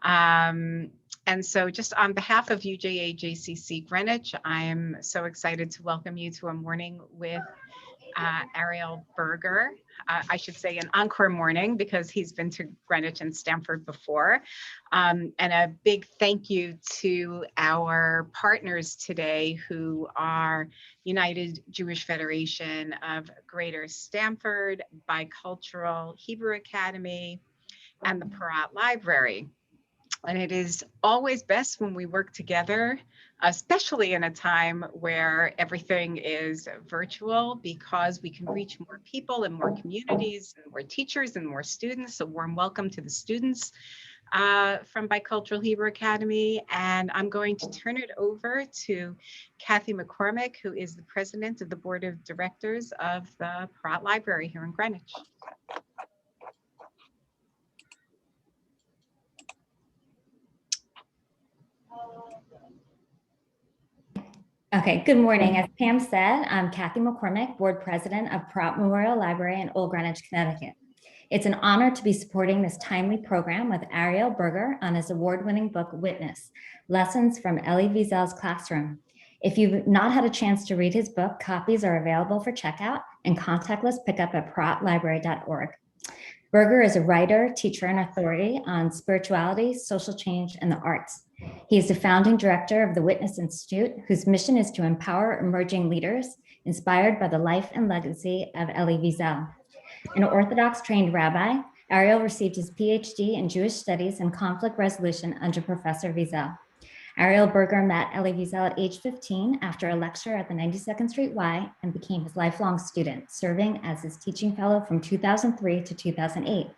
Um, and so just on behalf of UJA-JCC Greenwich, I am so excited to welcome you to a morning with Ariel Berger. I should say an encore morning because he's been to Greenwich and Stamford before. And a big thank you to our partners today who are United Jewish Federation of Greater Stamford, Bicultural Hebrew Academy, and the Parat Library. And it is always best when we work together, especially in a time where everything is virtual, because we can reach more people and more communities and more teachers and more students. So warm welcome to the students from Bicultural Hebrew Academy. And I'm going to turn it over to Kathy McCormick, who is the president of the board of directors of the Parat Library here in Greenwich. Okay, good morning. As Pam said, I'm Kathy McCormick, board president of Parat Memorial Library in Old Greenwich, Connecticut. It's an honor to be supporting this timely program with Ariel Berger on his award-winning book, Witness, Lessons from Elie Wiesel's Classroom. If you've not had a chance to read his book, copies are available for checkout and contactless pickup at paratlibrary.org. Berger is a writer, teacher, and authority on spirituality, social change, and the arts. He is the founding director of the Witness Institute, whose mission is to empower emerging leaders inspired by the life and legacy of Elie Wiesel. An Orthodox-trained rabbi, Ariel received his PhD in Jewish Studies and Conflict Resolution under Professor Wiesel. Ariel Berger met Elie Wiesel at age 15 after a lecture at the 92nd Street Y and became his lifelong student, serving as his teaching fellow from 2003 to 2008.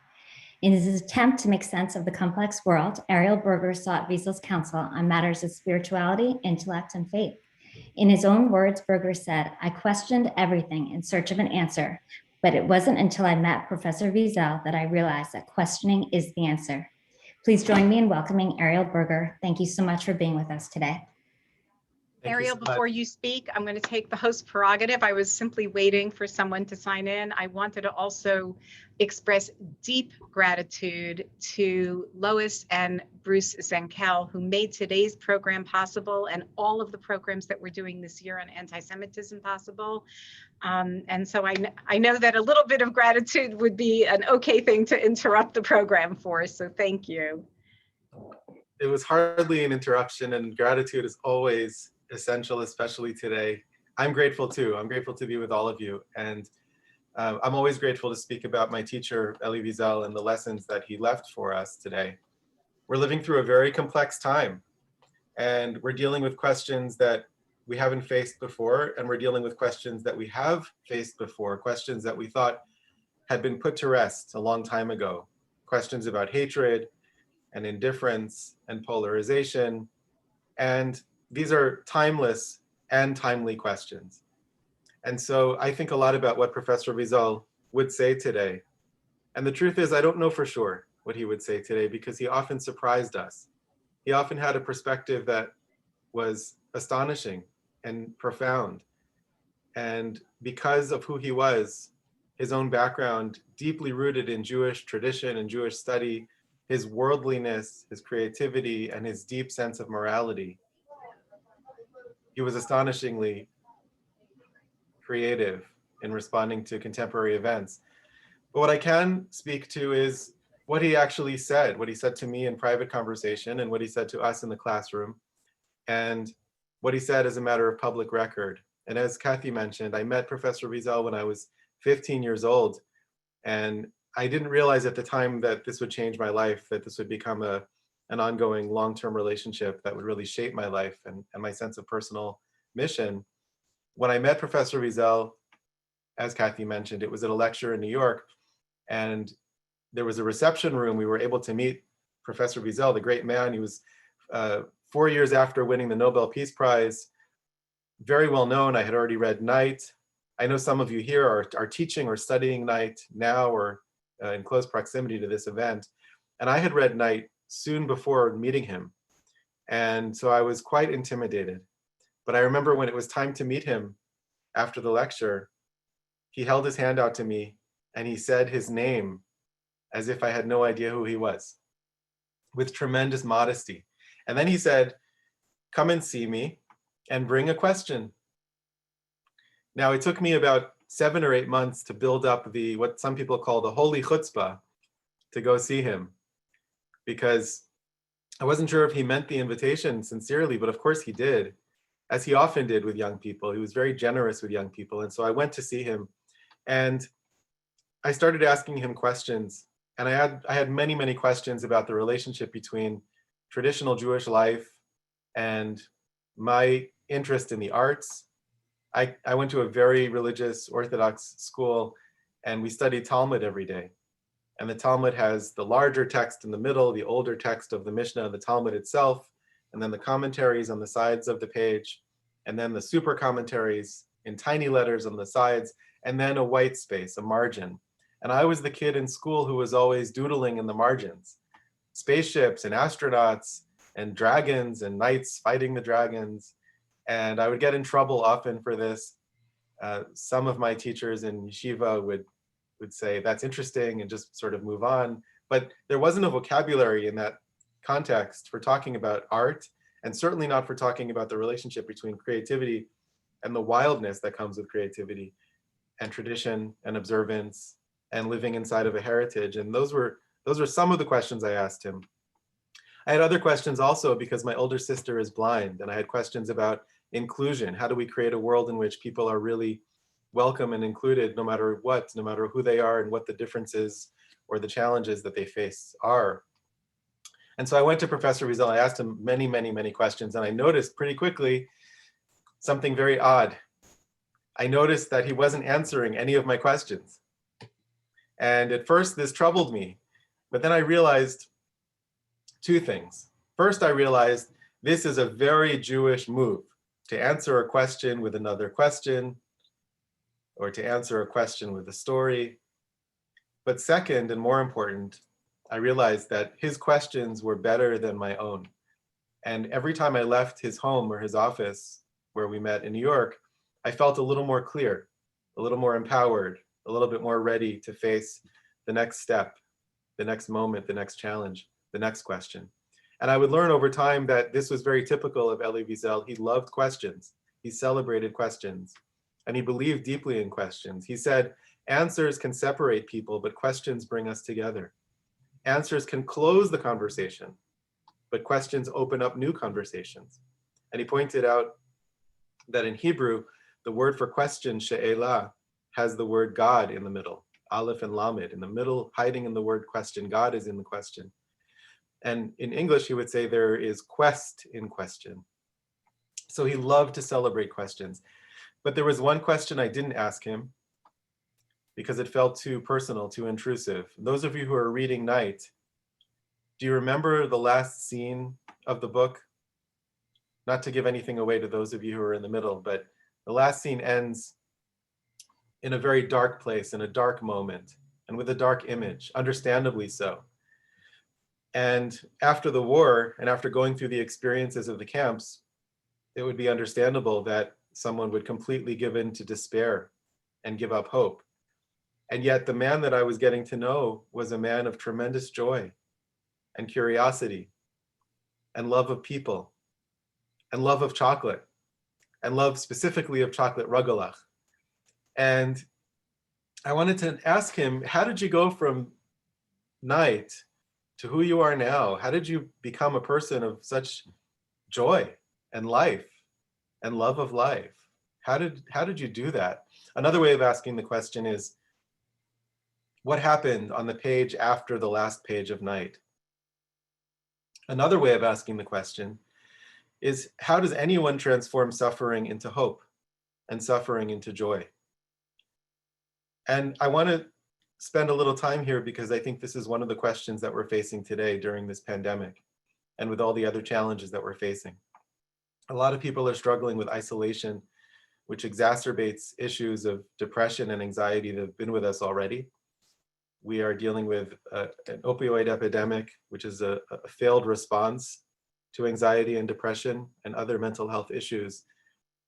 In his attempt to make sense of the complex world, Ariel Berger sought Wiesel's counsel on matters of spirituality, intellect, and faith. In his own words, Berger said, "I questioned everything in search of an answer, but it wasn't until I met Professor Wiesel that I realized that questioning is the answer." Please join me in welcoming Ariel Berger. Thank you so much for being with us today. Ariel, before you speak, I'm going to take the host prerogative. I was simply waiting for someone to sign in. I wanted to also express deep gratitude to Lois and Bruce Zenkel, who made today's program possible and all of the programs that we're doing this year on anti-Semitism possible. And so I know that a little bit of gratitude would be an okay thing to interrupt the program for, so thank you. It was hardly an interruption, and gratitude is always essential, especially today. I'm grateful too. I'm grateful to be with all of you. And I'm always grateful to speak about my teacher, Elie Wiesel, and the lessons that he left for us today. We're living through a very complex time, and we're dealing with questions that we haven't faced before, and we're dealing with questions that we have faced before, questions that we thought had been put to rest a long time ago, questions about hatred and indifference and polarization. And these are timeless and timely questions. And so I think a lot about what Professor Wiesel would say today. And the truth is, I don't know for sure what he would say today because he often surprised us. He often had a perspective that was astonishing and profound. And because of who he was, his own background, deeply rooted in Jewish tradition and Jewish study, his worldliness, his creativity, and his deep sense of morality, he was astonishingly creative in responding to contemporary events. But what I can speak to is what he actually said, what he said to me in private conversation and what he said to us in the classroom, and what he said as a matter of public record. And as Kathy mentioned, I met Professor Wiesel when I was 15 years old, and I didn't realize at the time that this would change my life, that this would become an ongoing long-term relationship that would really shape my life and my sense of personal mission. When I met Professor Wiesel, as Kathy mentioned, it was at a lecture in New York, and there was a reception room. We were able to meet Professor Wiesel, the great man. He was 4 years after winning the Nobel Peace Prize, very well known. I had already read Night. I know some of you here are teaching or studying Night now or in close proximity to this event. And I had read Night soon before meeting him. And so I was quite intimidated. But I remember when it was time to meet him after the lecture, he held his hand out to me and he said his name as if I had no idea who he was. with tremendous modesty. And then he said, come and see me and bring a question. Now, it took me about 7 or 8 months to build up what some people call the holy chutzpah to go see him, because I wasn't sure if he meant the invitation sincerely, but of course he did, as he often did with young people. He was very generous with young people. And so I went to see him, and I started asking him questions. And I had many, many questions about the relationship between traditional Jewish life and my interest in the arts. I went to a very religious Orthodox school, and we studied Talmud every day. And the Talmud has the larger text in the middle, the older text of the Mishnah, the Talmud itself, and then the commentaries on the sides of the page, and then the super commentaries in tiny letters on the sides, and then a white space, a margin. And I was the kid in school who was always doodling in the margins. Spaceships and astronauts and dragons and knights fighting the dragons. And I would get in trouble often for this. Some of my teachers in yeshiva would say, that's interesting, and just sort of move on. But there wasn't a vocabulary in that context for talking about art, and certainly not for talking about the relationship between creativity and the wildness that comes with creativity, and tradition and observance and living inside of a heritage. And those were some of the questions I asked him. I had other questions also, because my older sister is blind, and I had questions about inclusion. How do we create a world in which people are really welcome and included, no matter what, no matter who they are and what the differences or the challenges that they face are? And so I went to Professor Wiesel. I asked him many, many, many questions, and I noticed pretty quickly something very odd. I noticed that he wasn't answering any of my questions. And at first this troubled me, but then I realized two things. First, I realized this is a very Jewish move, to answer a question with another question, or to answer a question with a story. But second, and more important, I realized that his questions were better than my own. And every time I left his home or his office, where we met in New York, I felt a little more clear, a little more empowered, a little bit more ready to face the next step, the next moment, the next challenge, the next question. And I would learn over time that this was very typical of Elie Wiesel. He loved questions. He celebrated questions, and he believed deeply in questions. He said, answers can separate people, but questions bring us together. Answers can close the conversation, but questions open up new conversations. And he pointed out that in Hebrew, the word for question, she'elah, has the word God in the middle, Aleph and Lamed. In the middle, hiding in the word question, God is in the question. And in English, he would say there is quest in question. So he loved to celebrate questions. But there was one question I didn't ask him, because it felt too personal, too intrusive. Those of you who are reading Night, do you remember the last scene of the book? Not to give anything away to those of you who are in the middle, but the last scene ends in a very dark place, in a dark moment, and with a dark image, understandably so. And after the war, and after going through the experiences of the camps, it would be understandable that someone would completely give in to despair and give up hope. And yet the man that I was getting to know was a man of tremendous joy and curiosity and love of people and love of chocolate and love specifically of chocolate rugelach. And I wanted to ask him, how did you go from Night to who you are now? How did you become a person of such joy and life and love of life? How did you do that? Another way of asking the question is, what happened on the page after the last page of Night? Another way of asking the question is, how does anyone transform suffering into hope and suffering into joy? And I want to spend a little time here, because I think this is one of the questions that we're facing today during this pandemic, and with all the other challenges that we're facing. A lot of people are struggling with isolation, which exacerbates issues of depression and anxiety that have been with us already. We are dealing with an opioid epidemic, which is a failed response to anxiety and depression and other mental health issues.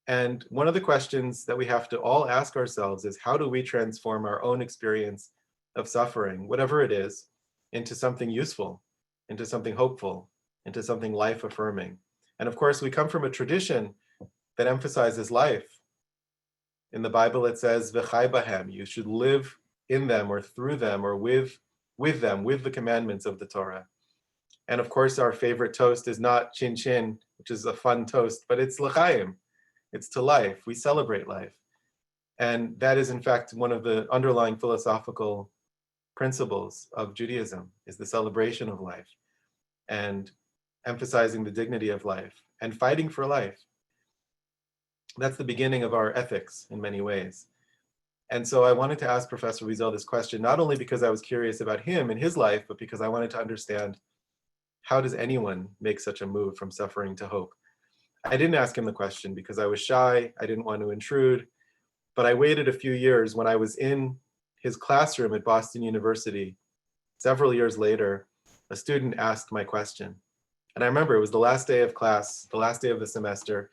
And one of the questions that we have to all ask ourselves is, how do we transform our own experience of suffering, whatever it is, into something useful, into something hopeful, into something life-affirming. And of course, we come from a tradition that emphasizes life. In the Bible, it says, "V'chai bahem," you should live in them or through them or with them, with the commandments of the Torah. And of course, our favorite toast is not chin chin, which is a fun toast, but it's l'chaim. It's to life. We celebrate life. And that is, in fact, one of the underlying philosophical principles of Judaism, is the celebration of life and emphasizing the dignity of life and fighting for life. That's the beginning of our ethics in many ways. And so I wanted to ask Professor Wiesel this question, not only because I was curious about him and his life, but because I wanted to understand, how does anyone make such a move from suffering to hope? I didn't ask him the question because I was shy. I didn't want to intrude, but I waited a few years. When I was in his classroom at Boston University, several years later, a student asked my question. And I remember it was the last day of class, the last day of the semester.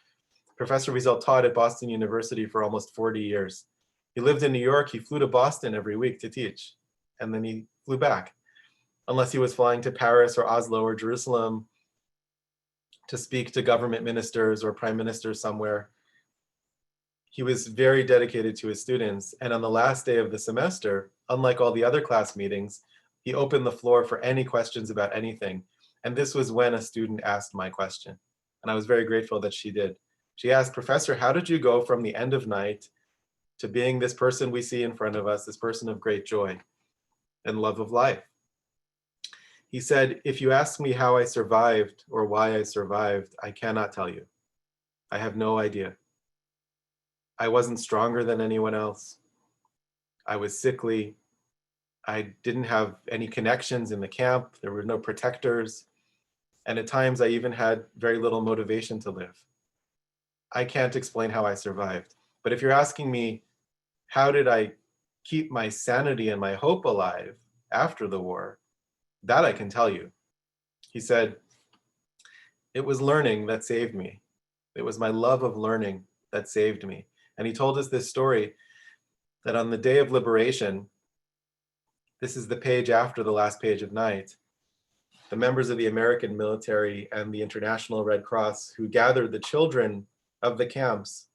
Professor Wiesel taught at Boston University for almost 40 years. He lived in New York. He flew to Boston every week to teach, and then he flew back, unless he was flying to Paris or Oslo or Jerusalem to speak to government ministers or prime ministers somewhere. He was very dedicated to his students. And on the last day of the semester, unlike all the other class meetings, he opened the floor for any questions about anything. And this was when a student asked my question. And I was very grateful that she did. She asked, "Professor, how did you go from the end of night to being this person we see in front of us, this person of great joy and love of life?" He said, "If you ask me how I survived or why I survived, I cannot tell you. I have no idea. I wasn't stronger than anyone else. I was sickly. I didn't have any connections in the camp. There were no protectors. And at times I even had very little motivation to live. I can't explain how I survived. But if you're asking me, how did I keep my sanity and my hope alive after the war, that I can tell you." He said, "It was learning that saved me. It was my love of learning that saved me." And he told us this story, that on the day of liberation, this is the page after the last page of night, the members of the American military and the International Red Cross, who gathered the children of the camps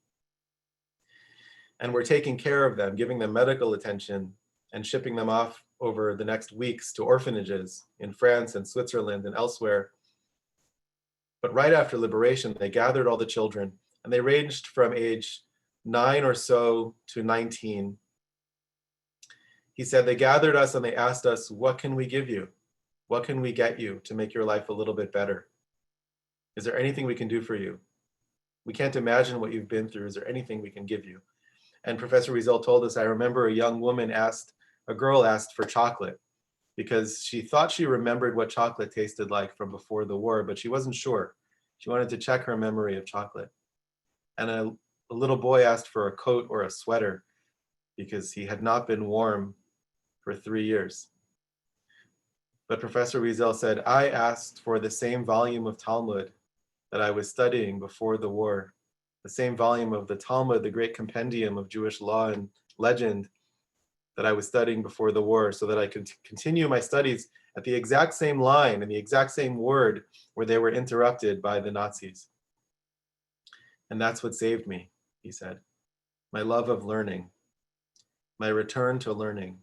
and were taking care of them, giving them medical attention and shipping them off over the next weeks to orphanages in France and Switzerland and elsewhere. But right after liberation, they gathered all the children, and they ranged from age 9 or so to 19. He said, "They gathered us and they asked us, what can we give you? What can we get you to make your life a little bit better? Is there anything we can do for you? We can't imagine what you've been through. Is there anything we can give you?" And Professor Wiesel told us, I remember a girl asked for chocolate because she thought she remembered what chocolate tasted like from before the war, but she wasn't sure. She wanted to check her memory of chocolate. And a little boy asked for a coat or a sweater because he had not been warm for 3 years. But Professor Wiesel said, "I asked for the same volume of Talmud that I was studying before the war, the same volume of the Talmud, the great compendium of Jewish law and legend that I was studying before the war, so that I could continue my studies at the exact same line and the exact same word where they were interrupted by the Nazis. And that's what saved me," he said. "My love of learning, my return to learning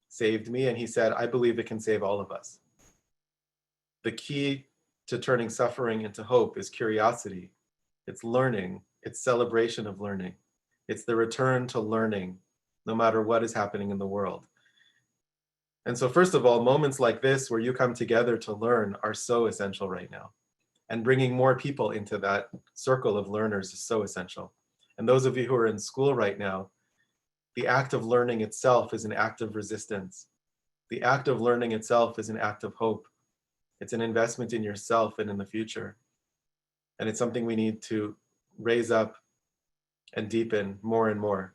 saved me." And he said, "I believe it can save all of us. The key to turning suffering into hope is curiosity. It's learning. It's celebration of learning. It's the return to learning, no matter what is happening in the world." And so first of all, moments like this where you come together to learn are so essential right now. And bringing more people into that circle of learners is so essential. And those of you who are in school right now, the act of learning itself is an act of resistance. The act of learning itself is an act of hope. It's an investment in yourself and in the future. And it's something we need to raise up and deepen more and more.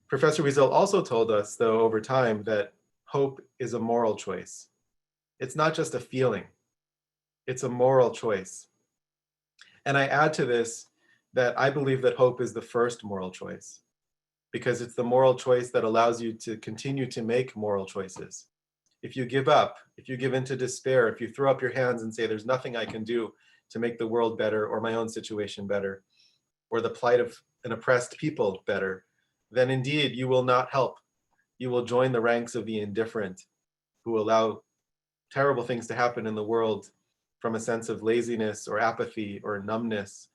Professor Wiesel also told us, though, over time, that hope is a moral choice. It's not just a feeling. It's a moral choice. And I add to this that I believe that hope is the first moral choice, because it's the moral choice that allows you to continue to make moral choices. if you give up, if you give in to despair, if you throw up your hands and say, there's nothing I can do to make the world better or my own situation better, or the plight of an oppressed people better, then indeed you will not help. You will join the ranks of the indifferent who allow terrible things to happen in the world from a sense of laziness or apathy or numbness.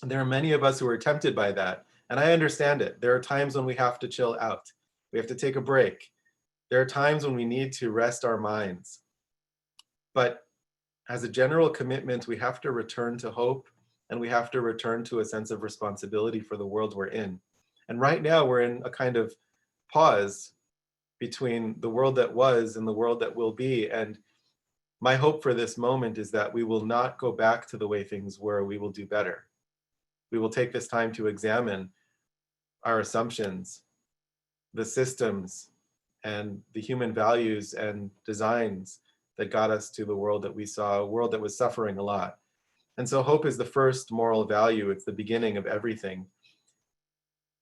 And there are many of us who are tempted by that. And I understand it. There are times when we have to chill out. We have to take a break. There are times when we need to rest our minds. But as a general commitment, we have to return to hope, and we have to return to a sense of responsibility for the world we're in. And right now we're in a kind of pause between the world that was and the world that will be. And my hope for this moment is that we will not go back to the way things were. We will do better. We will take this time to examine our assumptions, the systems, and the human values and designs that got us to the world that we saw, a world that was suffering a lot. And so hope is the first moral value. It's the beginning of everything.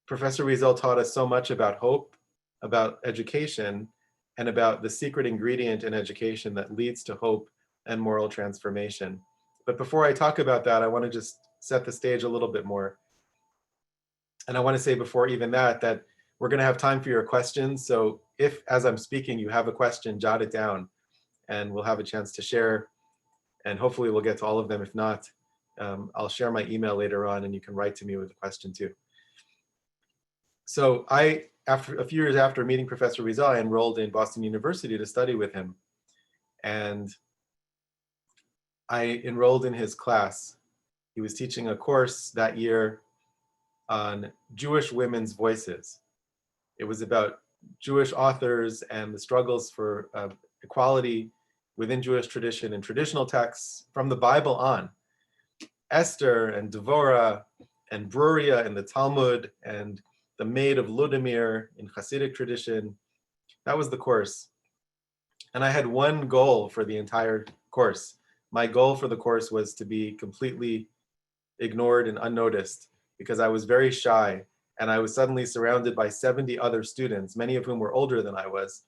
Professor Wiesel taught us so much about hope, about education, and about the secret ingredient in education that leads to hope and moral transformation. But before I talk about that, I want to just set the stage a little bit more. And I want to say before even that we're going to have time for your questions. So if, as I'm speaking, you have a question, jot it down, and we'll have a chance to share. And hopefully we'll get to all of them. If not, I'll share my email later on, and you can write to me with a question too. So after a few years after meeting Professor Wiesel, I enrolled in Boston University to study with him. And I enrolled in his class. He was teaching a course that year on Jewish women's voices. It was about Jewish authors and the struggles for equality within Jewish tradition and traditional texts from the Bible on. Esther and Devorah and Bruria in the Talmud and the Maid of Ludimir in Hasidic tradition. That was the course. And I had one goal for the entire course. My goal for the course was to be completely ignored and unnoticed because I was very shy, and I was suddenly surrounded by 70 other students, many of whom were older than I was,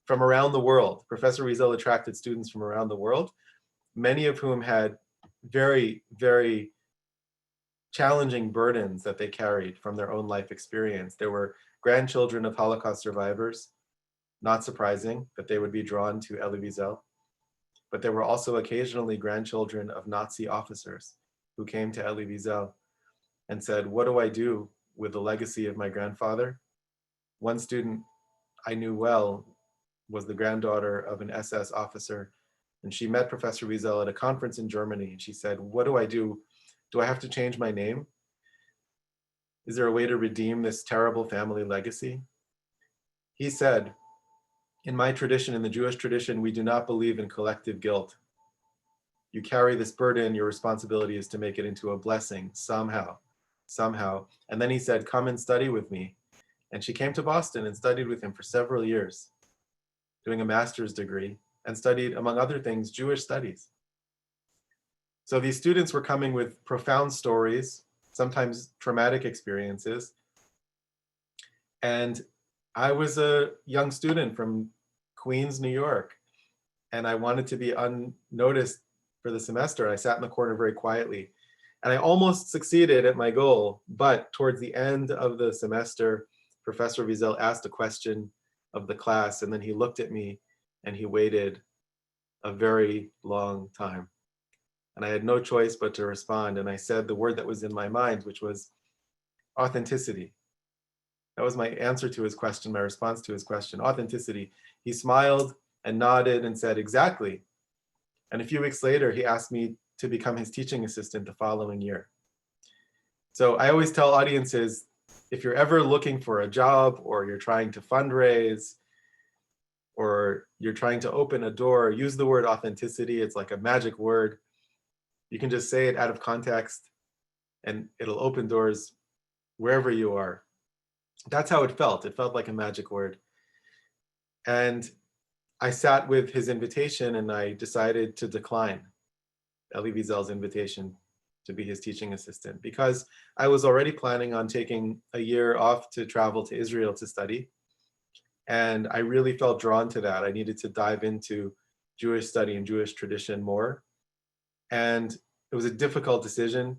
from around the world. Professor Wiesel attracted students from around the world, many of whom had very, very challenging burdens that they carried from their own life experience. There were grandchildren of Holocaust survivors, not surprising that they would be drawn to Elie Wiesel, but there were also occasionally grandchildren of Nazi officers who came to Elie Wiesel and said, what do I do with the legacy of my grandfather? One student I knew well was the granddaughter of an SS officer, and she met Professor Wiesel at a conference in Germany, and she said, what do I do? Do I have to change my name? Is there a way to redeem this terrible family legacy? He said, in my tradition, in the Jewish tradition, we do not believe in collective guilt. You carry this burden, your responsibility is to make it into a blessing somehow. And then he said, come and study with me. And she came to Boston and studied with him for several years, doing a master's degree, and studied, among other things, Jewish studies. So these students were coming with profound stories, sometimes traumatic experiences. And I was a young student from Queens, New York, and I wanted to be unnoticed for the semester. I sat in the corner very quietly, and I almost succeeded at my goal. But towards the end of the semester, Professor Wiesel asked a question of the class, and then he looked at me and he waited a very long time. And I had no choice but to respond. And I said the word that was in my mind, which was authenticity. That was my answer to his question, my response to his question, authenticity. He smiled and nodded and said, exactly. And a few weeks later, he asked me to become his teaching assistant the following year. So I always tell audiences, if you're ever looking for a job, or you're trying to fundraise, or you're trying to open a door, use the word authenticity. It's like a magic word. You can just say it out of context and it'll open doors wherever you are. That's how it felt. It felt like a magic word. And I sat with his invitation and I decided to decline Elie Wiesel's invitation to be his teaching assistant, because I was already planning on taking a year off to travel to Israel to study. And I really felt drawn to that. I needed to dive into Jewish study and Jewish tradition more. And it was a difficult decision.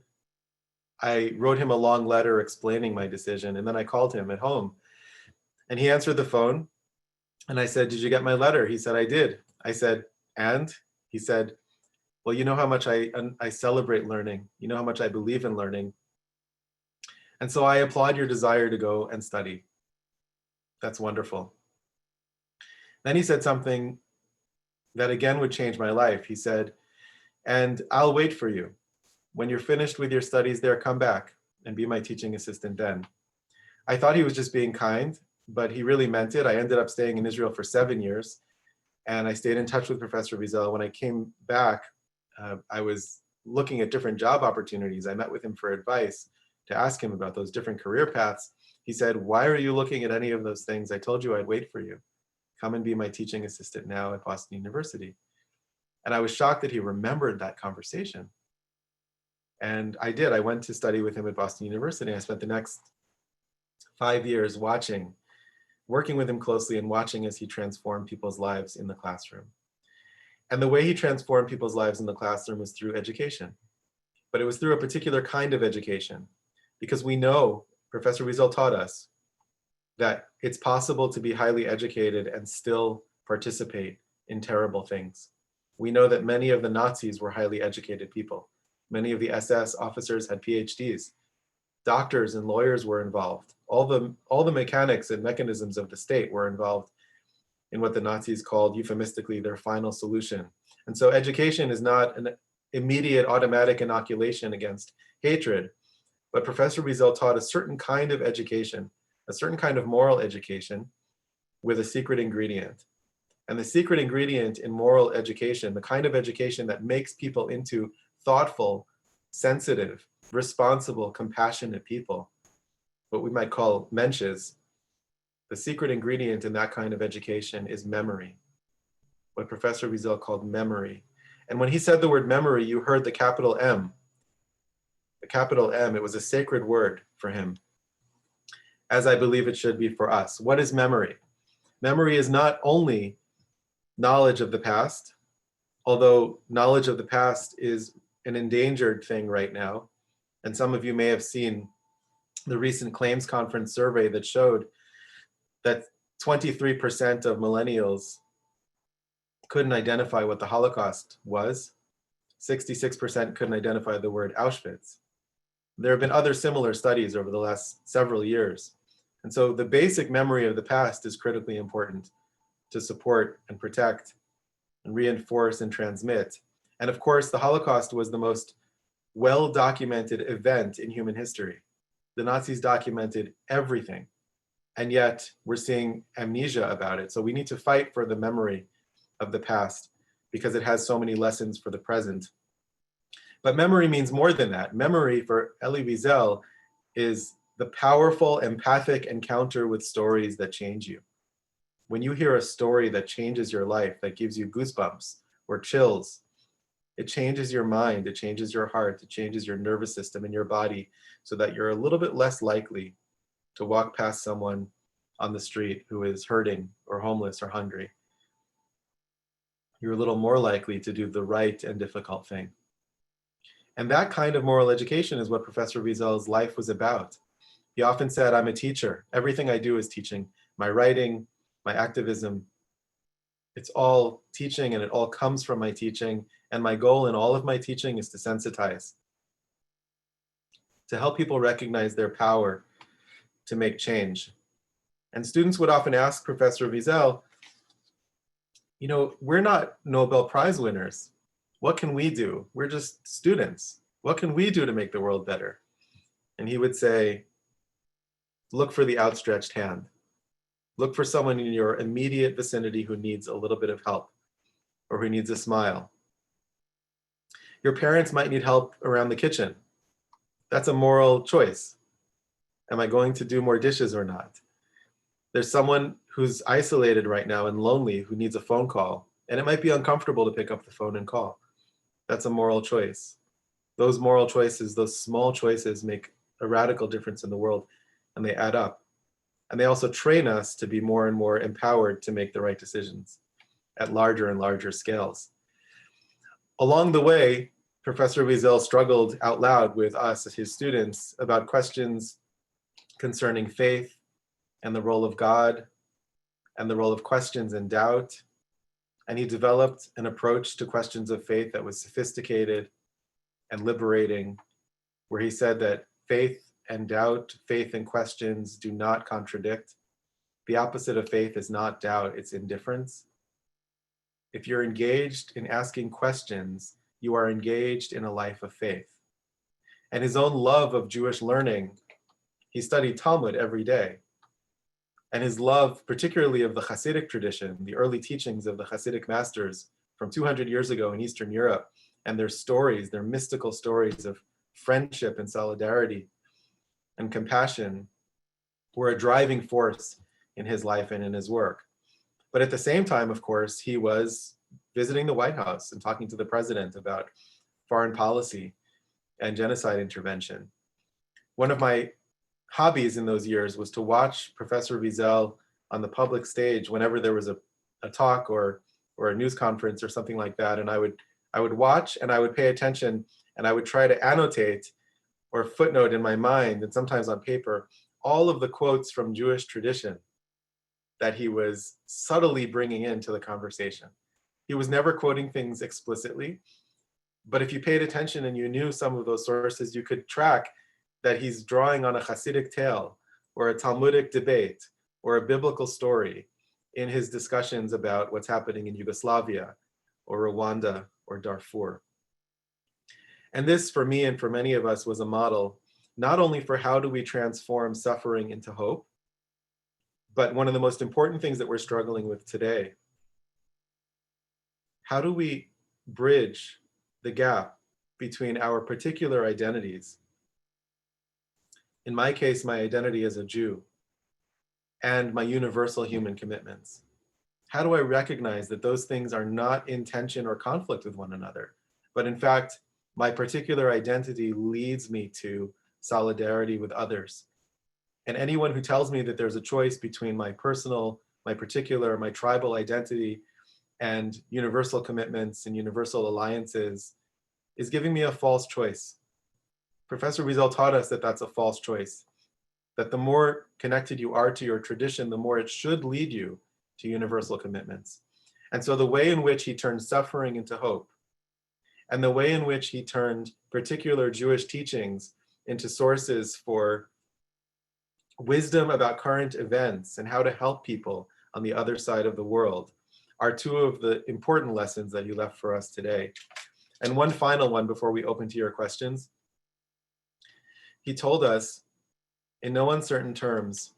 I wrote him a long letter explaining my decision, and then I called him at home. And he answered the phone, and I said, "Did you get my letter?" He said, "I did." I said, "And?" He said, "Well, you know how much I celebrate learning. You know how much I believe in learning. And so I applaud your desire to go and study. That's wonderful." Then he said something that again would change my life. He said, "And I'll wait for you. When you're finished with your studies there, come back and be my teaching assistant then." I thought he was just being kind, but he really meant it. I ended up staying in Israel for 7 years, and I stayed in touch with Professor Wiesel. When I came back, I was looking at different job opportunities. I met with him for advice to ask him about those different career paths. He said, "Why are you looking at any of those things? I told you I'd wait for you. Come and be my teaching assistant now at Boston University." And I was shocked that he remembered that conversation. And I did. I went to study with him at Boston University. I spent the next 5 years working with him closely and watching as he transformed people's lives in the classroom. And the way he transformed people's lives in the classroom was through education. But it was through a particular kind of education, because we know, Professor Wiesel taught us, that it's possible to be highly educated and still participate in terrible things. We know that many of the Nazis were highly educated people. Many of the SS officers had PhDs. Doctors and lawyers were involved. All the mechanics and mechanisms of the state were involved in what the Nazis called euphemistically their final solution. And so education is not an immediate automatic inoculation against hatred, but Professor Wiesel taught a certain kind of education, a certain kind of moral education with a secret ingredient. And the secret ingredient in moral education, the kind of education that makes people into thoughtful, sensitive, responsible, compassionate people, what we might call mensches, the secret ingredient in that kind of education is memory, what Professor Wiesel called memory. And when he said the word memory, you heard the capital M. The capital M, it was a sacred word for him, as I believe it should be for us. What is memory? Memory is not only knowledge of the past, although knowledge of the past is an endangered thing right now. And some of you may have seen the recent claims conference survey that showed that 23% of millennials couldn't identify what the Holocaust was. 66% couldn't identify the word Auschwitz. There have been other similar studies over the last several years. And so the basic memory of the past is critically important to support and protect and reinforce and transmit. And of course, the Holocaust was the most well-documented event in human history. The Nazis documented everything, and yet we're seeing amnesia about it. So we need to fight for the memory of the past because it has so many lessons for the present. But memory means more than that. Memory for Elie Wiesel is the powerful empathic encounter with stories that change you. When you hear a story that changes your life, that gives you goosebumps or chills, it changes your mind, it changes your heart, it changes your nervous system and your body so that you're a little bit less likely to walk past someone on the street who is hurting or homeless or hungry. You're a little more likely to do the right and difficult thing. And that kind of moral education is what Professor Wiesel's life was about. He often said, "I'm a teacher. Everything I do is teaching. My writing, my activism, it's all teaching and it all comes from my teaching. And my goal in all of my teaching is to sensitize, to help people recognize their power to make change." And students would often ask Professor Wiesel, "You know, we're not Nobel Prize winners. What can we do? We're just students. What can we do to make the world better?" And he would say, "Look for the outstretched hand. Look for someone in your immediate vicinity who needs a little bit of help or who needs a smile. Your parents might need help around the kitchen. That's a moral choice. Am I going to do more dishes or not? There's someone who's isolated right now and lonely who needs a phone call, and it might be uncomfortable to pick up the phone and call. That's a moral choice." Those moral choices, those small choices make a radical difference in the world, and they add up. And they also train us to be more and more empowered to make the right decisions at larger and larger scales. Along the way, Professor Wiesel struggled out loud with us as his students about questions concerning faith and the role of God and the role of questions and doubt. And he developed an approach to questions of faith that was sophisticated and liberating, where he said that faith and doubt, faith and questions do not contradict. The opposite of faith is not doubt, it's indifference. If you're engaged in asking questions, you are engaged in a life of faith. And his own love of Jewish learning, he studied Talmud every day. And his love, particularly of the Hasidic tradition, the early teachings of the Hasidic masters from 200 years ago in Eastern Europe, and their stories, their mystical stories of friendship and solidarity and compassion, were a driving force in his life and in his work. But at the same time, of course, he was visiting the White House and talking to the president about foreign policy and genocide intervention. One of my hobbies in those years was to watch Professor Wiesel on the public stage whenever there was a talk or a news conference or something like that. And I would watch and I would pay attention and I would try to annotate or footnote in my mind and sometimes on paper all of the quotes from Jewish tradition that he was subtly bringing into the conversation. He was never quoting things explicitly, but if you paid attention and you knew some of those sources, you could track that he's drawing on a Hasidic tale or a Talmudic debate or a biblical story in his discussions about what's happening in Yugoslavia or Rwanda or Darfur. And this, for me and for many of us, was a model not only for how do we transform suffering into hope, but one of the most important things that we're struggling with today. How do we bridge the gap between our particular identities, in my case, my identity as a Jew, and my universal human commitments? How do I recognize that those things are not in tension or conflict with one another, but in fact, my particular identity leads me to solidarity with others? And anyone who tells me that there's a choice between my personal, my particular, my tribal identity and universal commitments and universal alliances is giving me a false choice. Professor Wiesel taught us that that's a false choice, that the more connected you are to your tradition, the more it should lead you to universal commitments. And so the way in which he turned suffering into hope, and the way in which he turned particular Jewish teachings into sources for wisdom about current events and how to help people on the other side of the world are two of the important lessons that you left for us today. And one final one before we open to your questions. He told us in no uncertain terms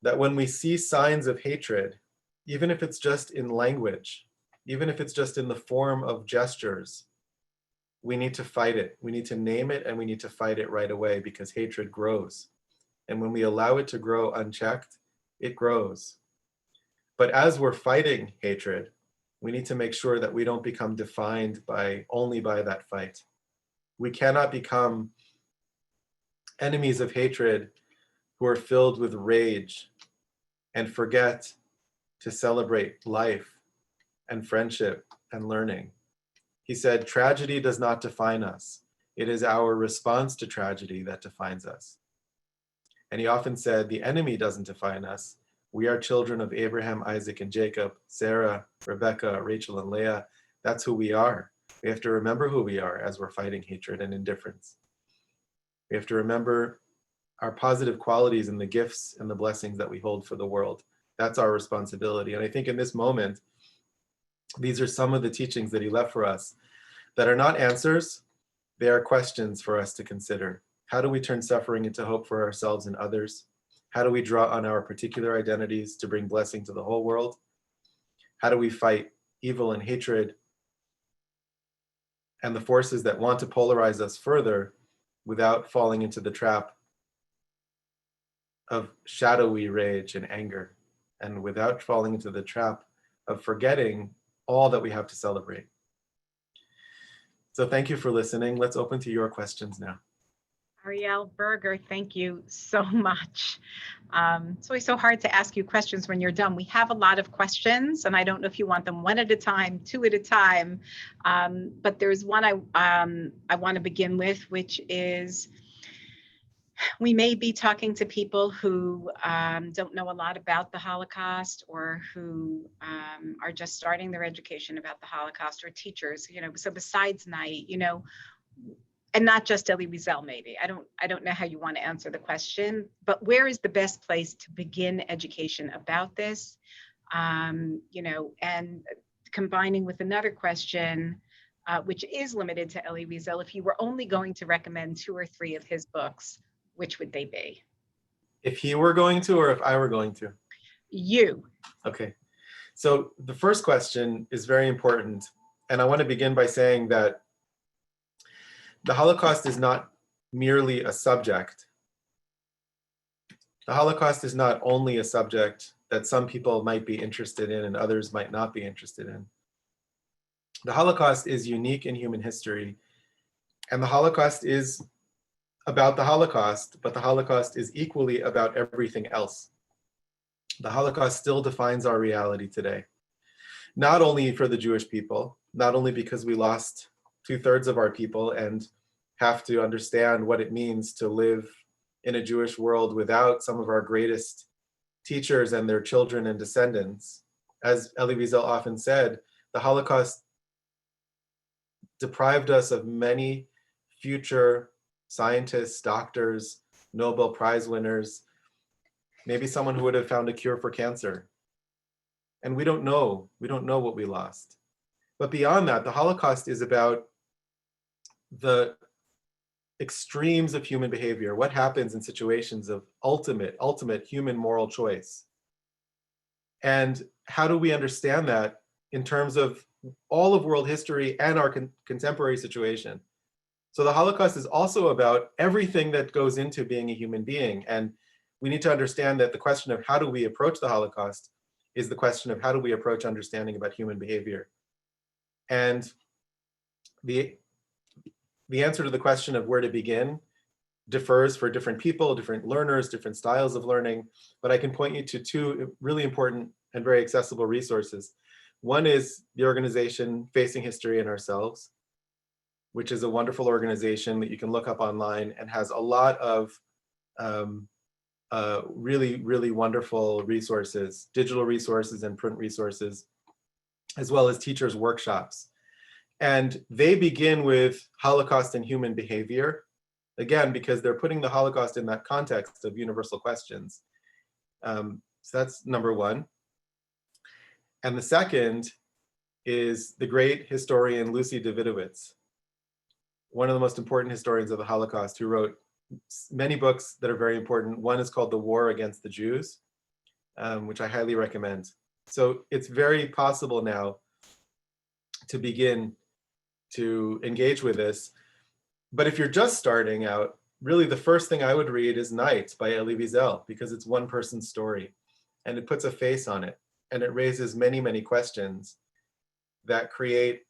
that when we see signs of hatred, even if it's just in language, even if it's just in the form of gestures, we need to fight it. We need to name it and we need to fight it right away, because hatred grows. And when we allow it to grow unchecked, it grows. But as we're fighting hatred, we need to make sure that we don't become defined only by that fight. We cannot become enemies of hatred who are filled with rage and forget to celebrate life and friendship and learning. He said, tragedy does not define us. It is our response to tragedy that defines us. And he often said, the enemy doesn't define us. We are children of Abraham, Isaac, and Jacob, Sarah, Rebecca, Rachel, and Leah. That's who we are. We have to remember who we are as we're fighting hatred and indifference. We have to remember our positive qualities and the gifts and the blessings that we hold for the world. That's our responsibility. And I think in this moment, these are some of the teachings that he left for us that are not answers, they are questions for us to consider. How do we turn suffering into hope for ourselves and others? How do we draw on our particular identities to bring blessing to the whole world? How do we fight evil and hatred and the forces that want to polarize us further without falling into the trap of shadowy rage and anger, and without falling into the trap of forgetting all that we have to celebrate? So thank you for listening. Let's open to your questions now. Ariel Berger, thank you so much. It's always so hard to ask you questions when you're done. We have a lot of questions, and I don't know if you want them one at a time, two at a time, but there's one I want to begin with, which is we may be talking to people who don't know a lot about the Holocaust, or who are just starting their education about the Holocaust, or teachers, so besides night, and not just Elie Wiesel, maybe. I don't know how you want to answer the question, but where is the best place to begin education about this? And combining with another question, which is limited to Elie Wiesel, if you were only going to recommend 2 or 3 of his books, which would they be? If he were going to, or if I were going to? You. Okay. So the first question is very important. And I want to begin by saying that the Holocaust is not merely a subject. The Holocaust is not only a subject that some people might be interested in and others might not be interested in. The Holocaust is unique in human history, and the Holocaust is about the Holocaust, but the Holocaust is equally about everything else. The Holocaust still defines our reality today, not only for the Jewish people, not only because we lost 2/3 of our people and have to understand what it means to live in a Jewish world without some of our greatest teachers and their children and descendants. As Elie Wiesel often said, the Holocaust deprived us of many future scientists, doctors, Nobel Prize winners, maybe someone who would have found a cure for cancer. And we don't know what we lost. But beyond that, the Holocaust is about the extremes of human behavior, what happens in situations of ultimate human moral choice. And how do we understand that in terms of all of world history and our contemporary situation? So the Holocaust is also about everything that goes into being a human being. And we need to understand that the question of how do we approach the Holocaust is the question of how do we approach understanding about human behavior. And the answer to the question of where to begin differs for different people, different learners, different styles of learning, but I can point you to 2 really important and very accessible resources. One is the organization Facing History and Ourselves, which is a wonderful organization that you can look up online and has a lot of really wonderful resources, digital resources and print resources, as well as teachers' workshops. And they begin with Holocaust and human behavior, again, because they're putting the Holocaust in that context of universal questions. So that's number one. And the second is the great historian Lucy Davidowitz, one of the most important historians of the Holocaust, who wrote many books that are very important. One is called The War Against the Jews, which I highly recommend. So it's very possible now to begin to engage with this. But if you're just starting out, really the first thing I would read is Night by Elie Wiesel, because it's one person's story and it puts a face on it and it raises many questions that create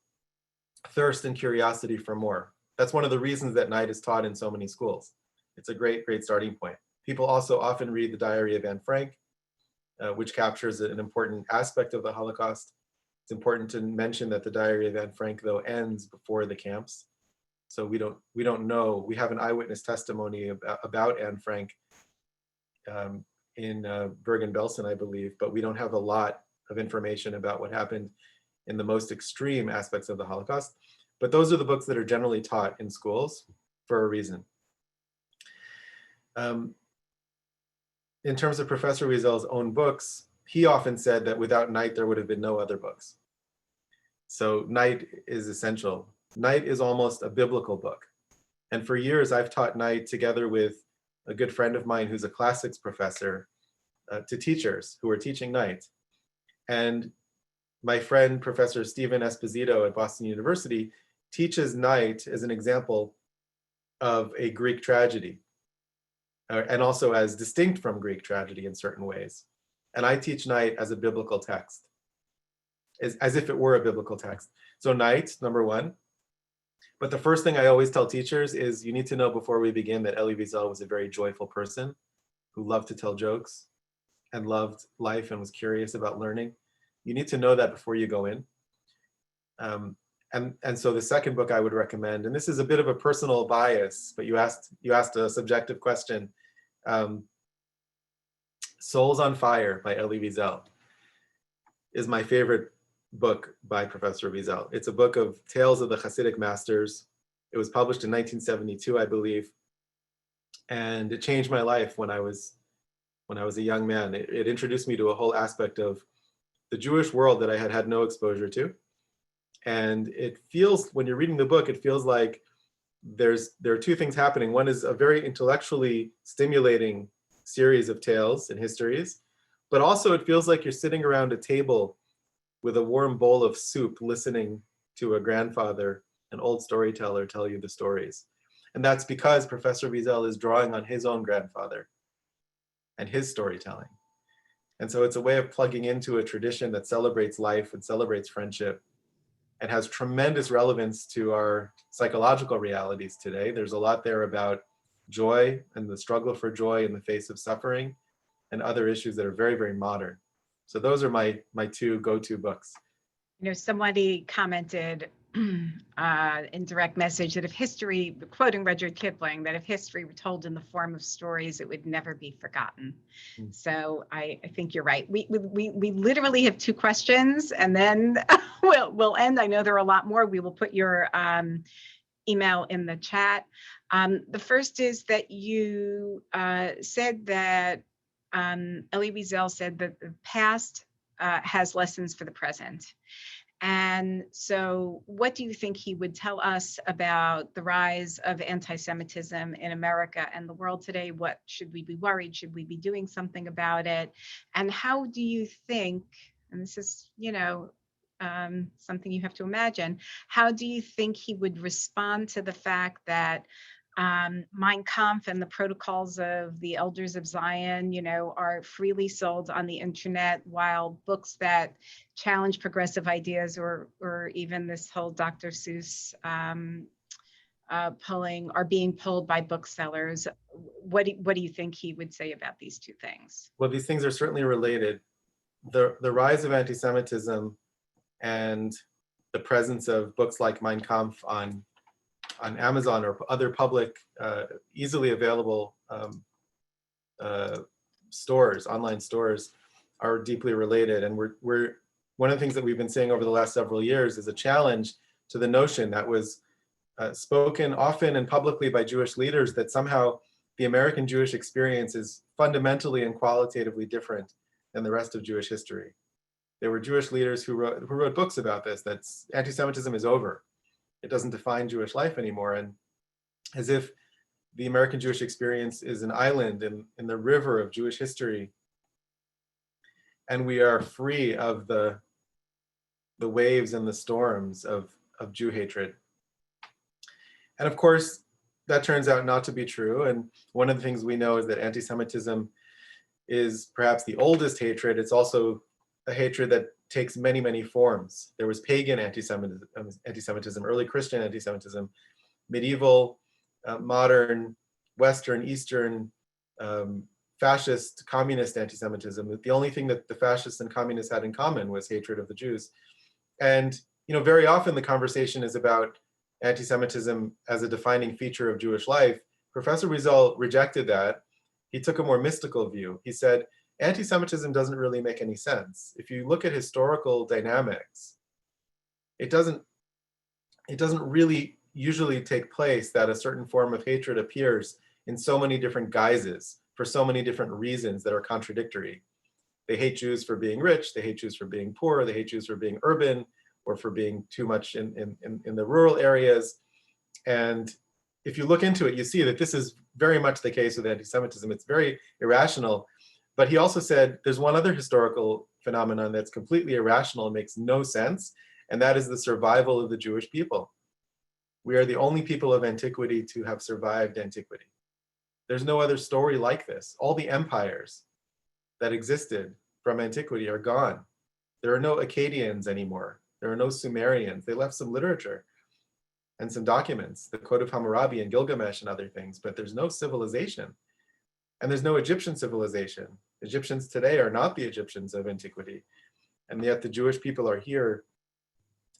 thirst and curiosity for more. That's one of the reasons that Night is taught in so many schools. It's a great starting point. People also often read The Diary of Anne Frank, which captures an important aspect of the Holocaust. It's important to mention that The Diary of Anne Frank, though, ends before the camps. So we don't know. We have an eyewitness testimony about Anne Frank in Bergen-Belsen, I believe, but we don't have a lot of information about what happened in the most extreme aspects of the Holocaust. But those are the books that are generally taught in schools for a reason. In terms of Professor Wiesel's own books, he often said that without Night, there would have been no other books. So Night is essential. Night is almost a biblical book. And for years, I've taught Night together with a good friend of mine who's a classics professor to teachers who are teaching Night. And my friend, Professor Stephen Esposito at Boston University, teaches Night as an example of a Greek tragedy, and also as distinct from Greek tragedy in certain ways. And I teach Night as a biblical text, as if it were a biblical text. So Night, number one. But the first thing I always tell teachers is you need to know before we begin that Elie Wiesel was a very joyful person who loved to tell jokes and loved life and was curious about learning. You need to know that before you go in. And so the second book I would recommend, and this is a bit of a personal bias, but you asked a subjective question. Souls on Fire by Elie Wiesel is my favorite book by Professor Wiesel. It's a book of tales of the Hasidic masters. It was published in 1972, I believe, and it changed my life when I was a young man. It introduced me to a whole aspect of the Jewish world that I had had no exposure to. And it feels, when you're reading the book, it feels like there are two things happening. One is a very intellectually stimulating series of tales and histories, but also it feels like you're sitting around a table with a warm bowl of soup listening to a grandfather, an old storyteller, tell you the stories. And that's because Professor Wiesel is drawing on his own grandfather and his storytelling. And so it's a way of plugging into a tradition that celebrates life and celebrates friendship and has tremendous relevance to our psychological realities today. There's a lot there about joy and the struggle for joy in the face of suffering and other issues that are very, very modern. So those are my two go-to books. You know, somebody commented in direct message that if history, quoting Rudyard Kipling, that if history were told in the form of stories, it would never be forgotten. So I think you're right. We literally have two questions, and then we'll end. I know there are a lot more. We will put your email in the chat. The first is that you said that Elie Wiesel said that the past has lessons for the present. And so what do you think he would tell us about the rise of anti-Semitism in America and the world today? What should we be worried? Should we be doing something about it? And how do you think, and this is, something you have to imagine, how do you think he would respond to the fact that Mein Kampf and the protocols of the elders of Zion, are freely sold on the internet, while books that challenge progressive ideas or even this whole Dr. Seuss are being pulled by booksellers? What do you think he would say about these two things? Well, these things are certainly related. The rise of anti-Semitism and the presence of books like Mein Kampf on Amazon or other public, easily available stores, online stores, are deeply related. And we're one of the things that we've been saying over the last several years is a challenge to the notion that was spoken often and publicly by Jewish leaders that somehow the American Jewish experience is fundamentally and qualitatively different than the rest of Jewish history. There were Jewish leaders who wrote books about this, that anti-Semitism is over. It doesn't define Jewish life anymore. And as if the American Jewish experience is an island in the river of Jewish history, and we are free of the waves and the storms of Jew hatred. And of course, that turns out not to be true. And one of the things we know is that anti-Semitism is perhaps the oldest hatred. It's also a hatred that takes many, many forms. There was pagan anti-Semitism, early Christian anti-Semitism, medieval, modern, Western, Eastern, fascist, communist anti-Semitism. The only thing that the fascists and communists had in common was hatred of the Jews. And very often the conversation is about anti-Semitism as a defining feature of Jewish life. Professor Wiesel rejected that. He took a more mystical view. He said, anti-Semitism doesn't really make any sense. If you look at historical dynamics, it doesn't really usually take place that a certain form of hatred appears in so many different guises for so many different reasons that are contradictory. They hate Jews for being rich, they hate Jews for being poor, they hate Jews for being urban or for being too much in the rural areas. And if you look into it, you see that this is very much the case with anti-Semitism. It's very irrational. But he also said there's one other historical phenomenon that's completely irrational and makes no sense, and that is the survival of the Jewish people. We are the only people of antiquity to have survived antiquity. There's no other story like this. All the empires that existed from antiquity are gone. There are no Akkadians anymore. There are no Sumerians. They left some literature. and some documents, the Code of Hammurabi and Gilgamesh and other things, but there's no civilization. And there's no Egyptian civilization. Egyptians today are not the Egyptians of antiquity. And yet the Jewish people are here,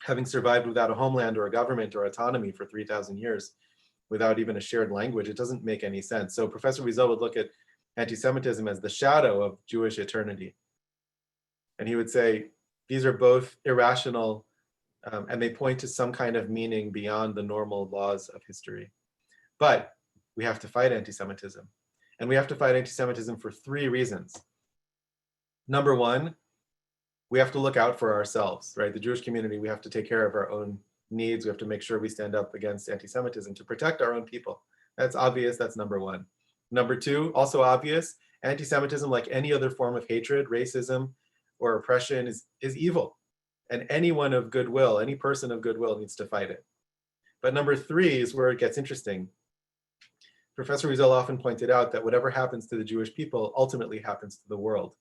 having survived without a homeland or a government or autonomy for 3,000 years, without even a shared language. It doesn't make any sense. So Professor Wiesel would look at anti-Semitism as the shadow of Jewish eternity. And he would say, these are both irrational, and they point to some kind of meaning beyond the normal laws of history. But we have to fight anti-Semitism. And we have to fight anti-Semitism for 3 reasons. Number one, we have to look out for ourselves, right? The Jewish community, we have to take care of our own needs. We have to make sure we stand up against anti-Semitism to protect our own people. That's obvious, that's number one. Number two, also obvious, anti-Semitism, like any other form of hatred, racism, or oppression is evil. And anyone of goodwill, any person of goodwill needs to fight it. But number 3 is where it gets interesting. Professor Wiesel often pointed out that whatever happens to the Jewish people ultimately happens to the world.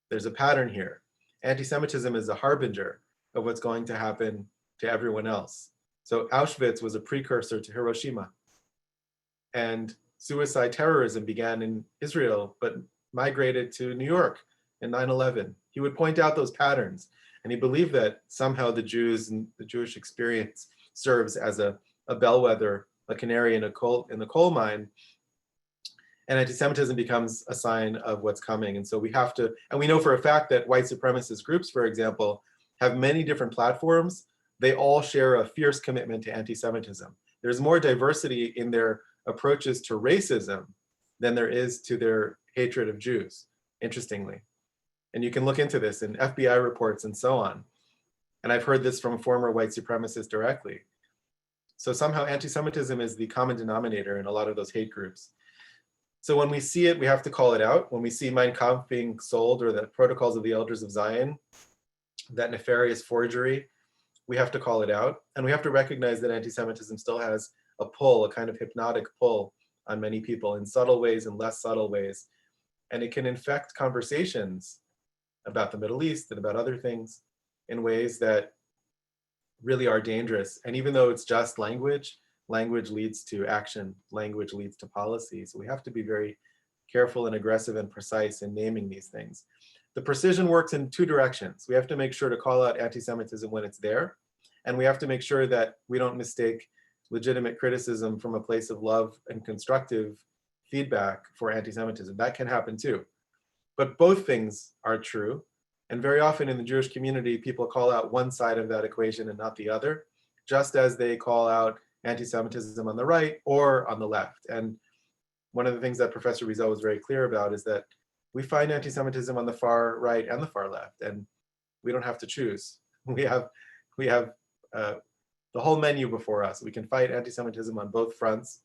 There's a pattern here. Anti-Semitism is a harbinger of what's going to happen to everyone else. So Auschwitz was a precursor to Hiroshima. And suicide terrorism began in Israel, but migrated to New York in 9/11. He would point out those patterns. And he believed that somehow the Jews and the Jewish experience serves as a bellwether, a canary in the coal mine, and anti-Semitism becomes a sign of what's coming. And so we have to, and we know for a fact that white supremacist groups, for example, have many different platforms. They all share a fierce commitment to anti-Semitism. There's more diversity in their approaches to racism than there is to their hatred of Jews, interestingly. And you can look into this in FBI reports and so on. And I've heard this from former white supremacists directly. So somehow anti-Semitism is the common denominator in a lot of those hate groups. So when we see it, we have to call it out. When we see Mein Kampf being sold, or the Protocols of the Elders of Zion, that nefarious forgery, we have to call it out. And we have to recognize that anti-Semitism still has a pull, a kind of hypnotic pull on many people in subtle ways and less subtle ways. And it can infect conversations about the Middle East and about other things in ways that really are dangerous. And even though it's just language, language leads to action, language leads to policy. So we have to be very careful and aggressive and precise in naming these things. The precision works in 2 directions. We have to make sure to call out anti-Semitism when it's there, and we have to make sure that we don't mistake legitimate criticism from a place of love and constructive feedback for anti-Semitism. That can happen too. But both things are true. And very often in the Jewish community, people call out one side of that equation and not the other, just as they call out anti-Semitism on the right or on the left. And one of the things that Professor Wiesel was very clear about is that we find anti-Semitism on the far right and the far left, and we don't have to choose. We have the whole menu before us. We can fight anti-Semitism on both fronts,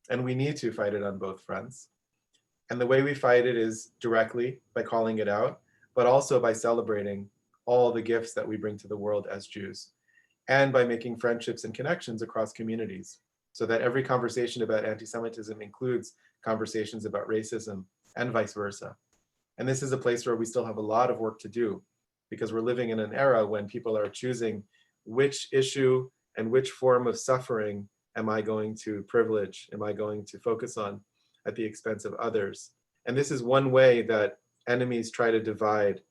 and we need to fight it on both fronts. And the way we fight it is directly by calling it out, but also by celebrating all the gifts that we bring to the world as Jews, and by making friendships and connections across communities, so that every conversation about anti-Semitism includes conversations about racism and vice versa. And this is a place where we still have a lot of work to do, because we're living in an era when people are choosing which issue and which form of suffering am I going to privilege, am I going to focus on at the expense of others. And this is one way that enemies try to divide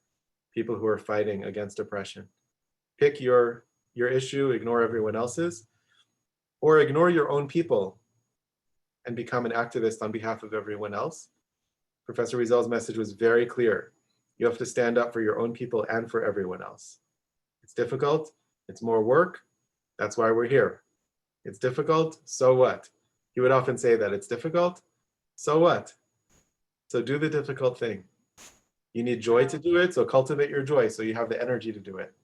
people who are fighting against oppression. Pick your issue, ignore everyone else's, or ignore your own people and become an activist on behalf of everyone else. Professor Wiesel's message was very clear. You have to stand up for your own people and for everyone else. It's difficult, it's more work, that's why we're here. It's difficult, so what? He would often say that it's difficult, so what? So do the difficult thing. You need joy to do it, so cultivate your joy so you have the energy to do it.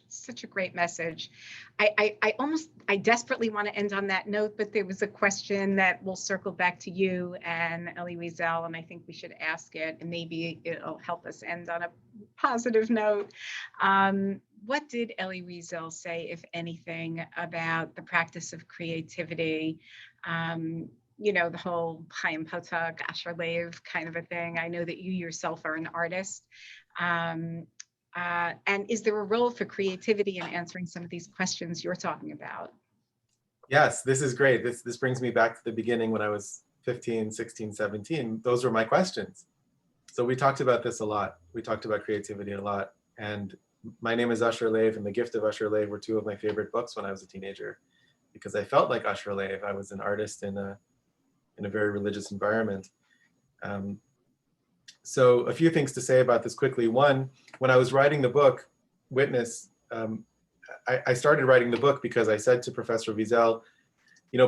Such a great message. I desperately want to end on that note, but there was a question that will circle back to you and Elie Wiesel, and I think we should ask it, and maybe it'll help us end on a positive note. What did Elie Wiesel say, if anything, about the practice of creativity? You know, the whole Chaim Potok, Asher Lev kind of a thing. I know that you yourself are an artist. And is there a role for creativity in answering some of these questions you're talking about? Yes, this is great. This brings me back to the beginning when I was 15, 16, 17. Those were my questions. So we talked about this a lot. We talked about creativity a lot. And My Name is Usher Lev and The Gift of Usher Lev were two of my favorite books when I was a teenager, because I felt like Usher Lev. I was an artist in a very religious environment. So a few things to say about this quickly. One, when I was writing the book, Witness, I started writing the book because I said to Professor Wiesel,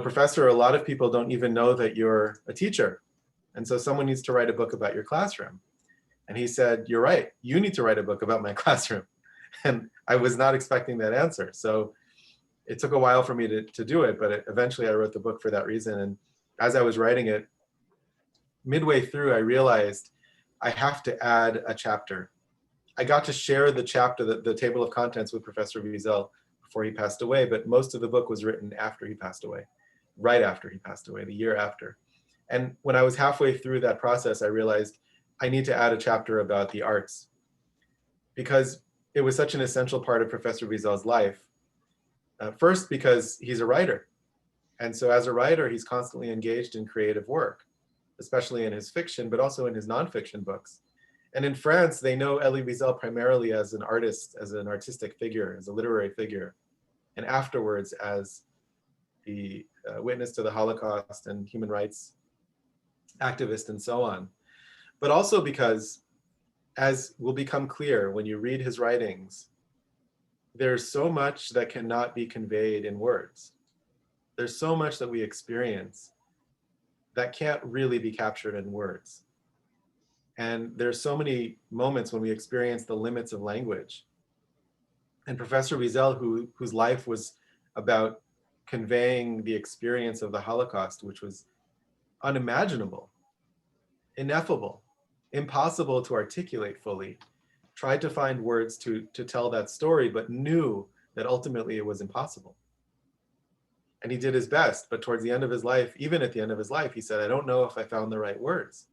Professor, a lot of people don't even know that you're a teacher. And so someone needs to write a book about your classroom. And he said, you're right, you need to write a book about my classroom. And I was not expecting that answer. So it took a while for me to do it, but eventually I wrote the book for that reason. And as I was writing it, midway through, I realized I have to add a chapter. I got to share the chapter, the table of contents with Professor Wiesel before he passed away, but most of the book was written after he passed away, right after he passed away, the year after. And when I was halfway through that process, I realized I need to add a chapter about the arts, because it was such an essential part of Professor Wiesel's life. First, because he's a writer. And so as a writer, he's constantly engaged in creative work, especially in his fiction, but also in his nonfiction books. And in France, they know Elie Wiesel primarily as an artist, as an artistic figure, as a literary figure, and afterwards as the witness to the Holocaust and human rights activist and so on. But also because, as will become clear when you read his writings, there's so much that cannot be conveyed in words. There's so much that we experience that can't really be captured in words. And there's so many moments when we experience the limits of language. And Professor Wiesel, whose life was about conveying the experience of the Holocaust, which was unimaginable, ineffable, impossible to articulate fully, tried to find words to tell that story, but knew that ultimately it was impossible. And he did his best, but towards the end of his life, even at the end of his life, he said, I don't know if I found the right words.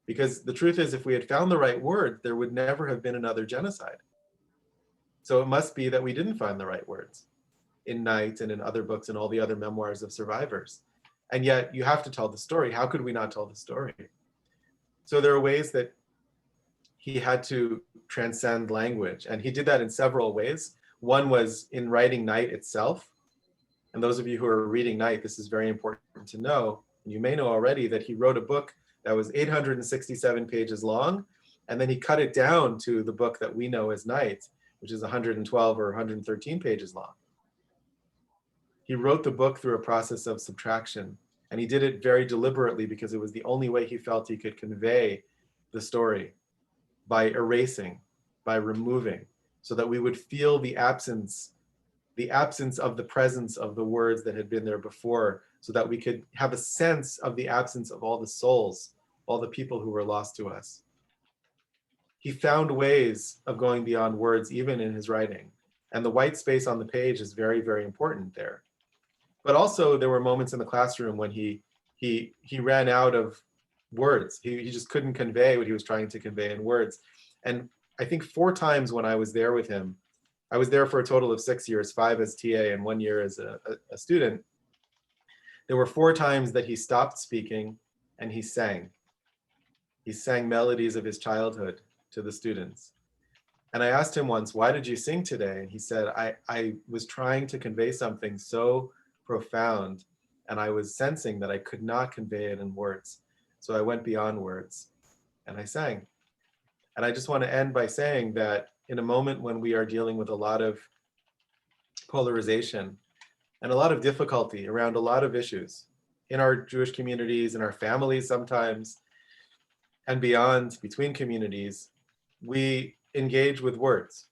Because the truth is, if we had found the right words, there would never have been another genocide. So it must be that we didn't find the right words in Night and in other books and all the other memoirs of survivors. And yet you have to tell the story. How could we not tell the story? So there are ways that he had to transcend language, and he did that in several ways. One was in writing Night itself. And those of you who are reading Night, this is very important to know. You may know already that he wrote a book that was 867 pages long, and then he cut it down to the book that we know as Night, which is 112 or 113 pages long. He wrote the book through a process of subtraction, and he did it very deliberately because it was the only way he felt he could convey the story, by erasing, by removing, so that we would feel the absence of the presence of the words that had been there before, so that we could have a sense of the absence of all the souls, all the people who were lost to us. He found ways of going beyond words, even in his writing. And the white space on the page is very, very important there. But also there were moments in the classroom when he ran out of words. He just couldn't convey what he was trying to convey in words. And I think 4 times when I was there with him, I was there for a total of 6 years, 5 as TA and 1 year as a student. There were 4 times that he stopped speaking and he sang. He sang melodies of his childhood to the students. And I asked him once, why did you sing today? And he said, I was trying to convey something so profound, and I was sensing that I could not convey it in words. So I went beyond words and I sang. And I just want to end by saying that in a moment when we are dealing with a lot of polarization and a lot of difficulty around a lot of issues in our Jewish communities, in our families sometimes, and beyond, between communities, we engage with words.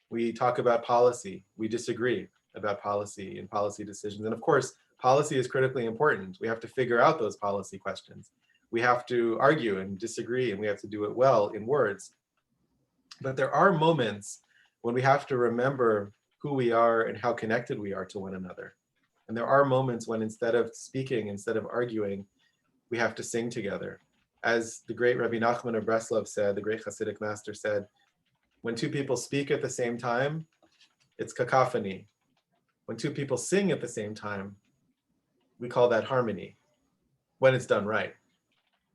We talk about policy. We disagree about policy and policy decisions. And of course, policy is critically important. We have to figure out those policy questions. We have to argue and disagree, and we have to do it well in words. But there are moments when we have to remember who we are and how connected we are to one another. And there are moments when instead of speaking, instead of arguing, we have to sing together. As the great Rabbi Nachman of Breslov said, the great Hasidic master said, when 2 people speak at the same time, it's cacophony. When 2 people sing at the same time, we call that harmony. When it's done right,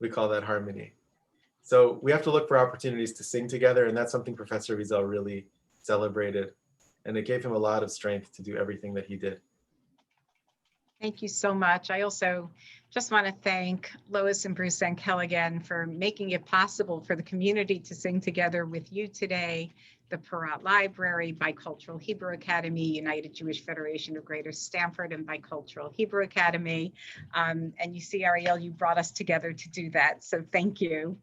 we call that harmony. So we have to look for opportunities to sing together, and that's something Professor Wiesel really celebrated, and it gave him a lot of strength to do everything that he did. Thank you so much. I also just want to thank Lois and Bruce and Kel again for making it possible for the community to sing together with you today. The Perot Library, Bicultural Hebrew Academy, United Jewish Federation of Greater Stamford, and Bicultural Hebrew Academy. And you see, Ariel, you brought us together to do that. So thank you.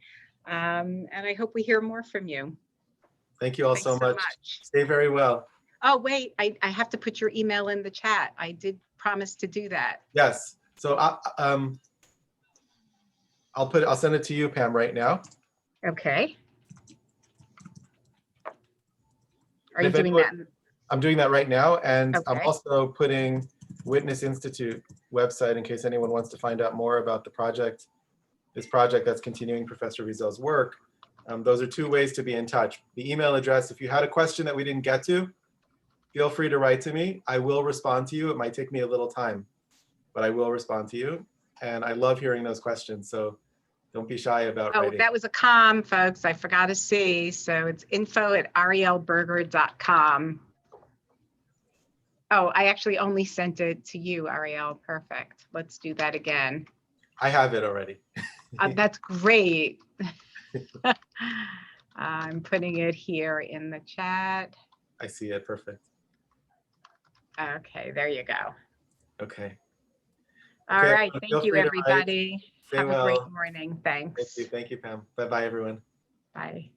And I hope we hear more from you. Thank you all so much. Stay very well. Oh, wait, I have to put your email in the chat. I did promise to do that. Yes. So I'll send it to you, Pam, right now. Okay. Are you doing that? I'm doing that right now, and Okay. I'm also putting Witness Institute website in case anyone wants to find out more about the project. This project that's continuing Professor Wiesel's work. Those are two ways to be in touch. The email address, if you had a question that we didn't get to, feel free to write to me. I will respond to you. It might take me a little time, but I will respond to you. And I love hearing those questions. So don't be shy about writing. That was a com, folks. I forgot to see. So it's info@arielberger.com. Oh, I actually only sent it to you, Ariel. Perfect. Let's do that again. I have it already. That's great. I'm putting it here in the chat. I see it. Perfect. Okay, there you go. Okay. All right. Thank you, everybody. Have a great morning. Thanks. Thank you, Pam. Bye-bye, everyone. Bye.